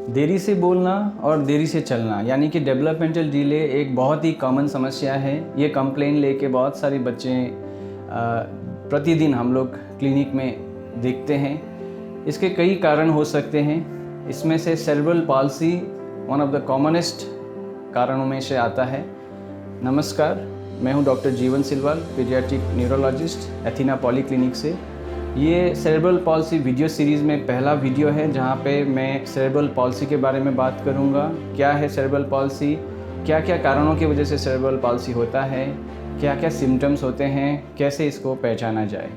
देरी से बोलना और देरी से चलना यानी कि डेवलपमेंटल डिले एक बहुत ही कॉमन समस्या है। ये कंप्लेन लेके बहुत सारे बच्चे प्रतिदिन हम लोग क्लिनिक में देखते हैं। इसके कई कारण हो सकते हैं। इसमें से cerebral palsy one of the commonest कारणों में से आता है। नमस्कार, मैं हूं डॉक्टर जीवन सिलवाल, पीडियाट्रिक न्यूरोलॉजिस्ट एथीना पॉलीक्लिनिक से। ये सेरेब्रल पॉल्सी वीडियो सीरीज़ में पहला वीडियो है जहां पे मैं सेरेब्रल पॉल्सी के बारे में बात करूंगा। क्या है सेरेब्रल पॉल्सी, क्या क्या कारणों की वजह से सेरेब्रल पॉल्सी होता है, क्या क्या सिम्टम्स होते हैं, कैसे इसको पहचाना जाए।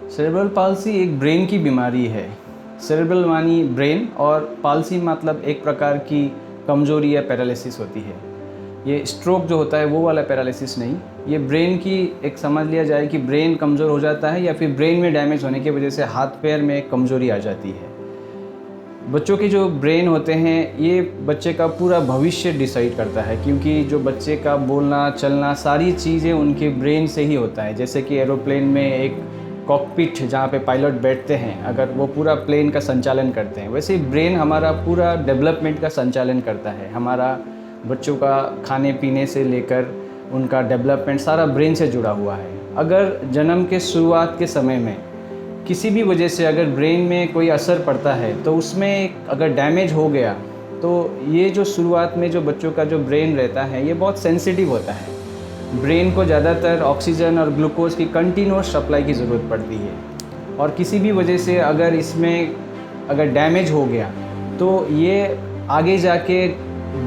सेरेब्रल पॉल्सी एक ब्रेन की बीमारी है। सेरेब्रल मानी ब्रेन और पॉल्सी मतलब एक प्रकार की कमजोरी या पैरालिसिस होती है। ये स्ट्रोक जो होता है वो वाला पैरालिसिस नहीं, ये ब्रेन की एक समझ लिया जाए कि ब्रेन कमज़ोर हो जाता है या फिर ब्रेन में डैमेज होने की वजह से हाथ पैर में कमजोरी आ जाती है। बच्चों के जो ब्रेन होते हैं ये बच्चे का पूरा भविष्य डिसाइड करता है, क्योंकि जो बच्चे का बोलना चलना सारी चीज़ें उनके ब्रेन से ही होता है। जैसे कि एरोप्लेन में एक कॉकपिट जहाँ पे पायलट बैठते हैं, अगर वो पूरा प्लेन का संचालन करते हैं, वैसे ही ब्रेन हमारा पूरा डेवलपमेंट का संचालन करता है। हमारा बच्चों का खाने पीने से लेकर उनका डेवलपमेंट सारा ब्रेन से जुड़ा हुआ है। अगर जन्म के शुरुआत के समय में किसी भी वजह से अगर ब्रेन में कोई असर पड़ता है तो उसमें अगर डैमेज हो गया तो ये जो शुरुआत में जो बच्चों का जो ब्रेन रहता है ये बहुत सेंसिटिव होता है। ब्रेन को ज़्यादातर ऑक्सीजन और ग्लूकोज की कंटिन्यूस सप्लाई की ज़रूरत पड़ती है, और किसी भी वजह से अगर इसमें अगर डैमेज हो गया तो ये आगे जाके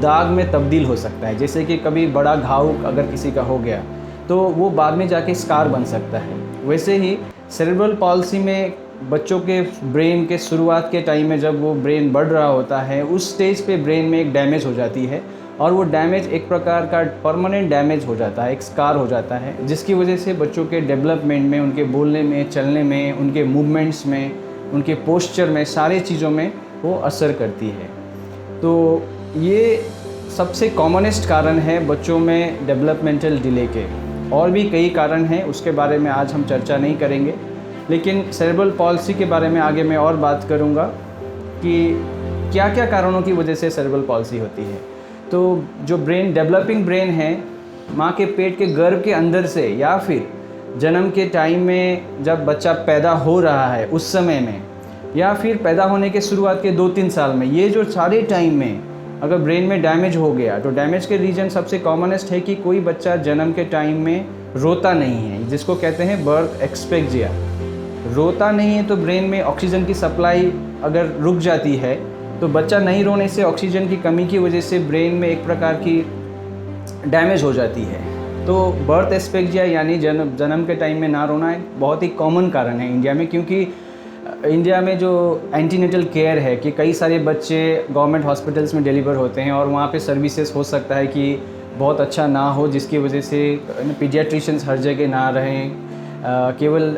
दाग में तब्दील हो सकता है। जैसे कि कभी बड़ा घाव अगर किसी का हो गया तो वो बाद में जाके स्कार बन सकता है। वैसे ही सेरेब्रल पॉल्सी में बच्चों के ब्रेन के शुरुआत के टाइम में जब वो ब्रेन बढ़ रहा होता है उस स्टेज पे ब्रेन में एक डैमेज हो जाती है, और वो डैमेज एक प्रकार का परमानेंट डैमेज हो जाता है, एक स्कार हो जाता है, जिसकी वजह से बच्चों के डेवलपमेंट में, उनके बोलने में, चलने में, उनके मूवमेंट्स में, उनके पोस्चर में, सारे चीज़ों में वो असर करती है। तो ये सबसे कॉमनेस्ट कारण है बच्चों में डेवलपमेंटल डिले के। और भी कई कारण हैं, उसके बारे में आज हम चर्चा नहीं करेंगे, लेकिन सेरेब्रल पॉल्सी के बारे में आगे मैं और बात करूंगा कि क्या क्या कारणों की वजह से सेरेब्रल पॉल्सी होती है। तो जो ब्रेन डेवलपिंग ब्रेन है माँ के पेट के गर्भ के अंदर से, या फिर जन्म के टाइम में जब बच्चा पैदा हो रहा है उस समय में, या फिर पैदा होने के शुरुआत के 2-3 साल में, ये जो सारे टाइम में अगर ब्रेन में डैमेज हो गया तो डैमेज के रीजन सबसे कॉमनेस्ट है कि कोई बच्चा जन्म के टाइम में रोता नहीं है, जिसको कहते हैं बर्थ एक्सपेक्जिया। रोता नहीं है तो ब्रेन में ऑक्सीजन की सप्लाई अगर रुक जाती है तो बच्चा नहीं रोने से ऑक्सीजन की कमी की वजह से ब्रेन में एक प्रकार की डैमेज हो जाती है। तो बर्थ एस्पेक्जिया यानी जन्म के टाइम में ना रोना एक बहुत ही कॉमन कारण है इंडिया में, क्योंकि इंडिया में जो एंटीनेटल केयर है कि कई सारे बच्चे गवर्नमेंट हॉस्पिटल्स में डिलीवर होते हैं और वहाँ पे सर्विसेज हो सकता है कि बहुत अच्छा ना हो, जिसकी वजह से पीडियाट्रिशियंस हर जगह ना रहें। केवल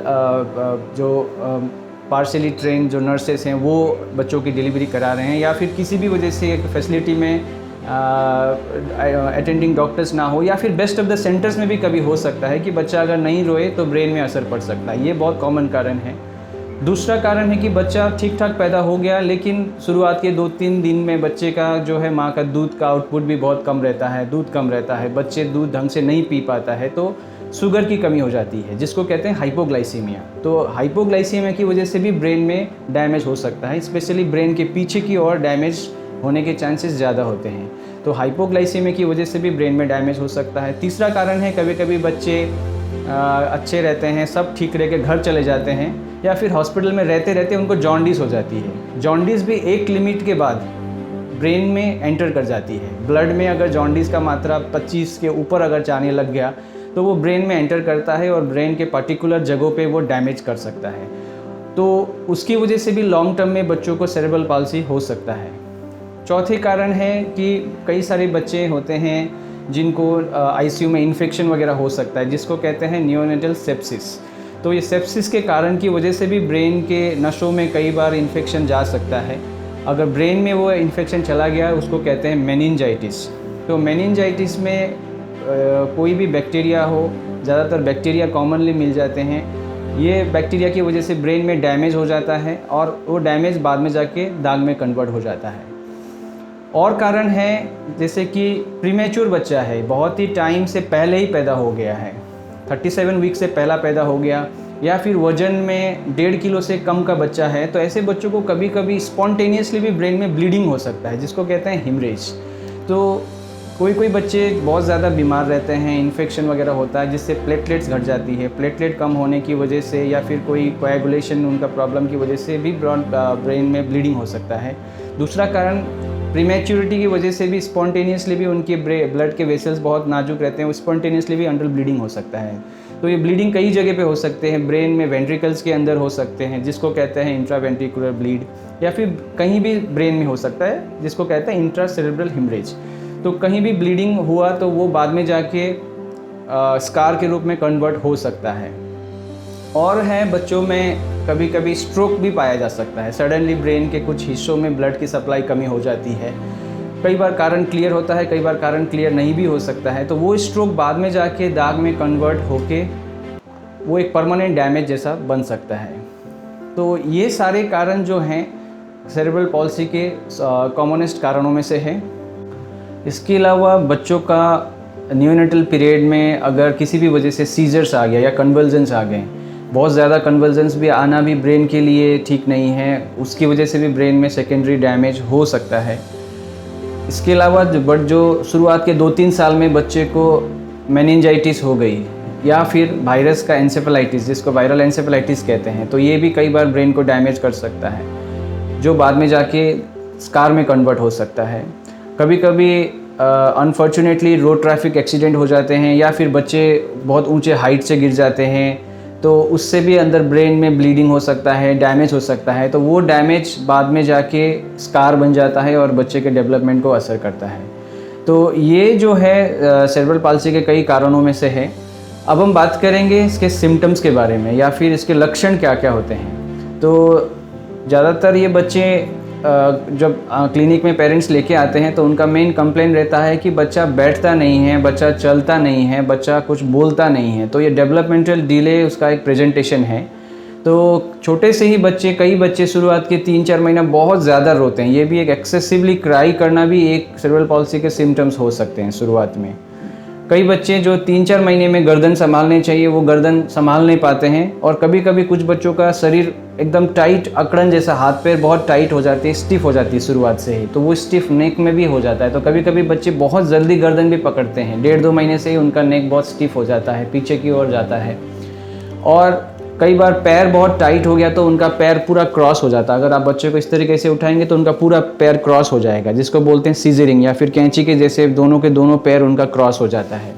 जो पार्शली ट्रेन जो नर्सेस हैं वो बच्चों की डिलीवरी करा रहे हैं, या फिर किसी भी वजह से एक फैसिलिटी में अटेंडिंग डॉक्टर्स ना हो, या फिर बेस्ट ऑफ द सेंटर्स में भी कभी हो सकता है कि बच्चा अगर नहीं रोए तो ब्रेन में असर पड़ सकता है। ये बहुत कॉमन कारण है। दूसरा कारण है कि बच्चा ठीक ठाक पैदा हो गया लेकिन शुरुआत के 2-3 दिन में बच्चे का जो है माँ का दूध का आउटपुट भी बहुत कम रहता है, दूध कम रहता है, बच्चे दूध ढंग से नहीं पी पाता है, तो शुगर की कमी हो जाती है, जिसको कहते हैं हाइपोग्लाइसीमिया। तो हाइपोग्लाइसीमिया की वजह से भी ब्रेन में डैमेज हो सकता है, स्पेशली ब्रेन के पीछे की ओर डैमेज होने के चांसेस ज़्यादा होते हैं। तो हाइपोग्लाइसीमिया की वजह से भी ब्रेन में डैमेज हो सकता है। तीसरा कारण है कभी कभी बच्चे अच्छे रहते हैं, सब ठीक रह के घर चले जाते हैं, या फिर हॉस्पिटल में रहते रहते उनको जॉन्डिस हो जाती है। जॉन्डिस भी एक लिमिट के बाद ब्रेन में एंटर कर जाती है। ब्लड में अगर जॉन्डिस का मात्रा 25 के ऊपर अगर जाने लग गया तो वो ब्रेन में एंटर करता है और ब्रेन के पर्टिकुलर जगहों पे वो डैमेज कर सकता है। तो उसकी वजह से भी लॉन्ग टर्म में बच्चों को सेरेब्रल पॉल्सी हो सकता है। चौथे कारण है कि कई सारे बच्चे होते हैं जिनको आईसीयू में इन्फेक्शन वगैरह हो सकता है, जिसको कहते हैं नियोनेटल सेप्सिस। तो ये सेप्सिस के कारण की वजह से भी ब्रेन के नसों में कई बार इन्फेक्शन जा सकता है। अगर ब्रेन में वो इन्फेक्शन चला गया उसको कहते हैं मेनिंजाइटिस। तो मेनिंजाइटिस में कोई भी बैक्टीरिया हो, ज़्यादातर बैक्टीरिया कॉमनली मिल जाते हैं। ये बैक्टीरिया की वजह से ब्रेन में डैमेज हो जाता है और वो डैमेज बाद में जाके दाग में कन्वर्ट हो जाता है। और कारण है जैसे कि प्रीमेच्योर बच्चा है, बहुत ही टाइम से पहले ही पैदा हो गया है, 37 वीक से पहला पैदा हो गया, या फिर वज़न में 1.5 किलो से कम का बच्चा है, तो ऐसे बच्चों को कभी कभी स्पॉन्टेनियसली भी ब्रेन में ब्लीडिंग हो सकता है, जिसको कहते हैं हिमरेज। तो कोई बच्चे बहुत ज़्यादा बीमार रहते हैं, इन्फेक्शन वगैरह होता है जिससे प्लेटलेट्स घट जाती है। प्लेटलेट कम होने की वजह से या फिर कोई कोएगुलेशन उनका प्रॉब्लम की वजह से भी ब्रेन में ब्लीडिंग हो सकता है। दूसरा कारण प्रीमेच्योरिटी की वजह से भी स्पॉन्टेनियसली भी उनके ब्लड के वेसल्स बहुत नाजुक रहते हैं, वो स्पॉन्टेनियसली भी अंडर ब्लीडिंग हो सकता है। तो ये ब्लीडिंग कई जगह पे हो सकते हैं, ब्रेन में वेंट्रिकल्स के अंदर हो सकते हैं जिसको कहते हैं इंट्रावेंट्रिकुलर ब्लीड, या फिर कहीं भी ब्रेन में हो सकता है जिसको कहते हैं इंट्रासेरेब्रल हिमरेज। तो कहीं भी ब्लीडिंग हुआ तो वो बाद में जाके स्कार के रूप में कन्वर्ट हो सकता है। और है बच्चों में कभी कभी स्ट्रोक भी पाया जा सकता है, सडनली ब्रेन के कुछ हिस्सों में ब्लड की सप्लाई कमी हो जाती है। कई बार कारण क्लियर होता है, कई बार कारण क्लियर नहीं भी हो सकता है, तो वो स्ट्रोक बाद में जाके दाग में कन्वर्ट होके वो एक परमानेंट डैमेज जैसा बन सकता है। तो ये सारे कारण जो हैं सेरेब्रल पॉल्सी के कॉमनेस्ट कारणों में से है। इसके अलावा बच्चों का न्यूनेटल पीरियड में अगर किसी भी वजह से सीजर्स आ गया या कन्वल्जन्स आ गए, बहुत ज़्यादा कन्वल्जन्स भी आना भी ब्रेन के लिए ठीक नहीं है, उसकी वजह से भी ब्रेन में सेकेंडरी डैमेज हो सकता है। इसके अलावा जो शुरुआत के 2-3 साल में बच्चे को मेनिंजाइटिस हो गई या फिर वायरस का एंसेफेलाइटिस, जिसको वायरल एंसेफेलाइटिस कहते हैं, तो ये भी कई बार ब्रेन को डैमेज कर सकता है जो बाद में जाके स्कार में कन्वर्ट हो सकता है। कभी कभी अनफॉर्चुनेटली रोड ट्रैफिक एक्सीडेंट हो जाते हैं या फिर बच्चे बहुत ऊंचे हाइट से गिर जाते हैं, तो उससे भी अंदर ब्रेन में ब्लीडिंग हो सकता है, डैमेज हो सकता है। तो वो डैमेज बाद में जाके स्कार बन जाता है और बच्चे के डेवलपमेंट को असर करता है। तो ये जो है सेरेब्रल पाल्सी के कई कारणों में से है। अब हम बात करेंगे इसके सिम्टम्स के बारे में या फिर इसके लक्षण क्या क्या होते हैं। तो ज़्यादातर ये बच्चे जब क्लिनिक में पेरेंट्स लेके आते हैं तो उनका मेन कंप्लेंट रहता है कि बच्चा बैठता नहीं है, बच्चा चलता नहीं है, बच्चा कुछ बोलता नहीं है। तो ये डेवलपमेंटल डिले उसका एक प्रेजेंटेशन है। तो छोटे से ही कई बच्चे शुरुआत के 3-4 महीना बहुत ज़्यादा रोते हैं। ये भी एक एक्सेसिवली क्राई करना भी एक सेरेब्रल पॉल्सी के सिम्टम्स हो सकते हैं शुरुआत में। कई बच्चे जो 3-4 महीने में गर्दन संभालने चाहिए वो गर्दन संभाल नहीं पाते हैं, और कभी कभी कुछ बच्चों का शरीर एकदम टाइट अकड़न जैसा, हाथ पैर बहुत टाइट हो जाती है, स्टिफ हो जाती है शुरुआत से ही, तो वो स्टिफ नेक में भी हो जाता है। तो कभी कभी बच्चे बहुत जल्दी गर्दन भी पकड़ते हैं, 1.5-2 महीने से ही उनका नेक बहुत स्टिफ हो जाता है, पीछे की ओर जाता है। और कई बार पैर बहुत टाइट हो गया तो उनका पैर पूरा क्रॉस हो जाता है। अगर आप बच्चे को इस तरीके से उठाएंगे तो उनका पूरा पैर क्रॉस हो जाएगा, जिसको बोलते हैं सीजरिंग, या फिर कैंची के जैसे दोनों के दोनों पैर उनका क्रॉस हो जाता है।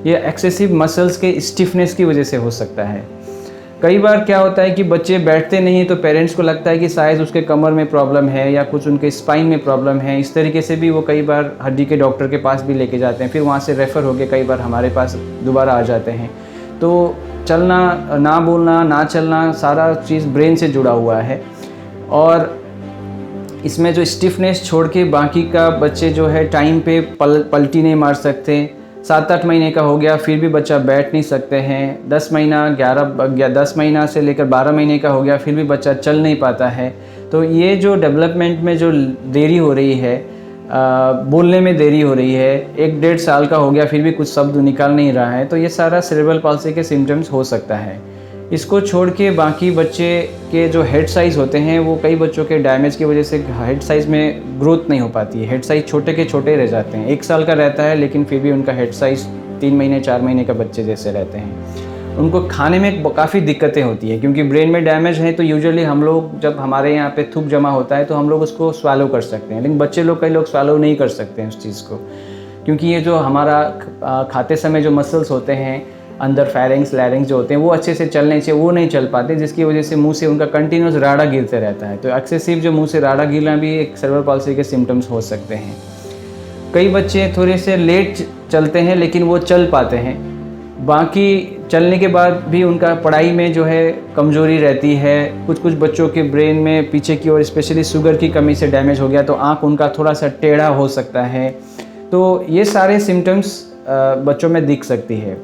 ये एक्सेसिव मसल्स के स्टिफनेस की वजह से हो सकता है। कई बार क्या होता है कि बच्चे बैठते नहीं तो पेरेंट्स को लगता है कि शायद उसके कमर में प्रॉब्लम है या कुछ उनके स्पाइन में प्रॉब्लम है। इस तरीके से भी वो कई बार हड्डी के डॉक्टर के पास भी लेके जाते हैं, फिर वहाँ से रेफ़र होकर कई बार हमारे पास दोबारा आ जाते हैं। तो चलना, ना बोलना, ना चलना, सारा चीज़ ब्रेन से जुड़ा हुआ है। और इसमें जो स्टिफनेस छोड़ के बाकी का बच्चे जो है टाइम पे पलटी नहीं मार सकते। 7-8 महीने का हो गया फिर भी बच्चा बैठ नहीं सकते हैं। 10 महीना से लेकर 12 महीने का हो गया फिर भी बच्चा चल नहीं पाता है। तो ये जो डेवलपमेंट में जो देरी हो रही है, बोलने में देरी हो रही है, 1-1.5 साल का हो गया फिर भी कुछ शब्द निकाल नहीं रहा है, तो ये सारा सेरेब्रल पॉल्सी के सिम्टम्स हो सकता है। इसको छोड़ के बाकी बच्चे के जो हेड साइज़ होते हैं वो कई बच्चों के डैमेज की वजह से हेड साइज़ में ग्रोथ नहीं हो पाती है। हेड साइज़ छोटे के छोटे रह जाते हैं। 1 साल का रहता है लेकिन फिर भी उनका हेड साइज़ 3 महीने 4 महीने का बच्चे जैसे रहते हैं। उनको खाने में काफ़ी दिक्कतें होती है क्योंकि ब्रेन में डैमेज है। तो यूजुअली हम लोग जब हमारे यहाँ पे थूक जमा होता है तो हम लोग उसको स्वालो कर सकते हैं, लेकिन बच्चे लोग कई लोग स्वालो नहीं कर सकते हैं उस चीज़ को, क्योंकि ये जो हमारा खाते समय जो मसल्स होते हैं अंदर फेरिंग्स लैरिंग्स जो होते हैं वो अच्छे से चल नहीं चाहिए, वो नहीं चल पाते, जिसकी वजह से मुंह से उनका कंटिन्यूस राड़ा गिरते रहता है। तो एक्सेसिव जो मुंह से राड़ा गिरना भी एक सेरेब्रल पॉल्सी के सिम्टम्स हो सकते हैं। कई बच्चे थोड़े से लेट चलते हैं लेकिन वो चल पाते हैं, बाकी चलने के बाद भी उनका पढ़ाई में जो है कमज़ोरी रहती है। कुछ कुछ बच्चों के ब्रेन में पीछे की ओर स्पेशली शुगर की कमी से डैमेज हो गया तो आँख उनका थोड़ा सा टेढ़ा हो सकता है। तो ये सारे सिम्टम्स बच्चों में दिख सकती है।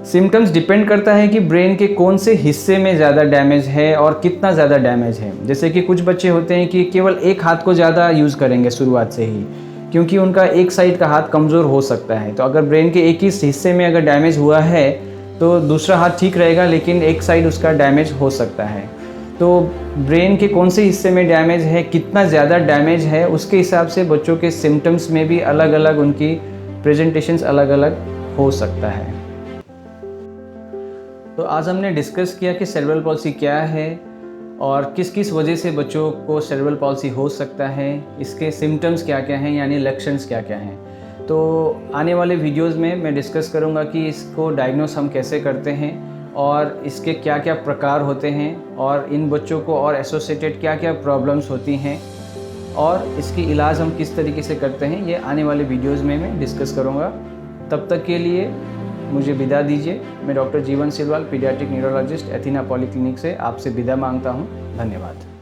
सिम्टम्स डिपेंड करता है कि ब्रेन के कौन से हिस्से में ज़्यादा डैमेज है और कितना ज़्यादा डैमेज है। जैसे कि कुछ बच्चे होते हैं कि केवल एक हाथ को ज़्यादा यूज़ करेंगे शुरुआत से ही, क्योंकि उनका एक साइड का हाथ कमज़ोर हो सकता है। तो अगर ब्रेन के एक ही हिस्से में अगर डैमेज हुआ है तो दूसरा हाथ ठीक रहेगा लेकिन एक साइड उसका डैमेज हो सकता है। तो ब्रेन के कौन से हिस्से में डैमेज है, कितना ज़्यादा डैमेज है, उसके हिसाब से बच्चों के सिम्टम्स में भी अलग अलग उनकी प्रेजेंटेशंस अलग अलग हो सकता है। तो आज हमने डिस्कस किया कि सेरेब्रल पॉल्सी क्या है और किस किस वजह से बच्चों को सेरेब्रल पॉल्सी हो सकता है, इसके सिम्टम्स क्या क्या हैं यानी लक्षण क्या क्या हैं। तो आने वाले वीडियोस में मैं डिस्कस करूंगा कि इसको डायग्नोस हम कैसे करते हैं और इसके क्या क्या प्रकार होते हैं और इन बच्चों को और एसोसिएटेड क्या क्या प्रॉब्लम्स होती हैं और इसकी इलाज हम किस तरीके से करते हैं, ये आने वाले वीडियोस में मैं डिस्कस करूंगा। तब तक के लिए मुझे विदा दीजिए। मैं डॉक्टर जीवन सिलवाल, पीडियाट्रिक न्यूरोलॉजिस्ट, एथिना पॉलीक्लिनिक से आपसे विदा मांगता हूँ। धन्यवाद।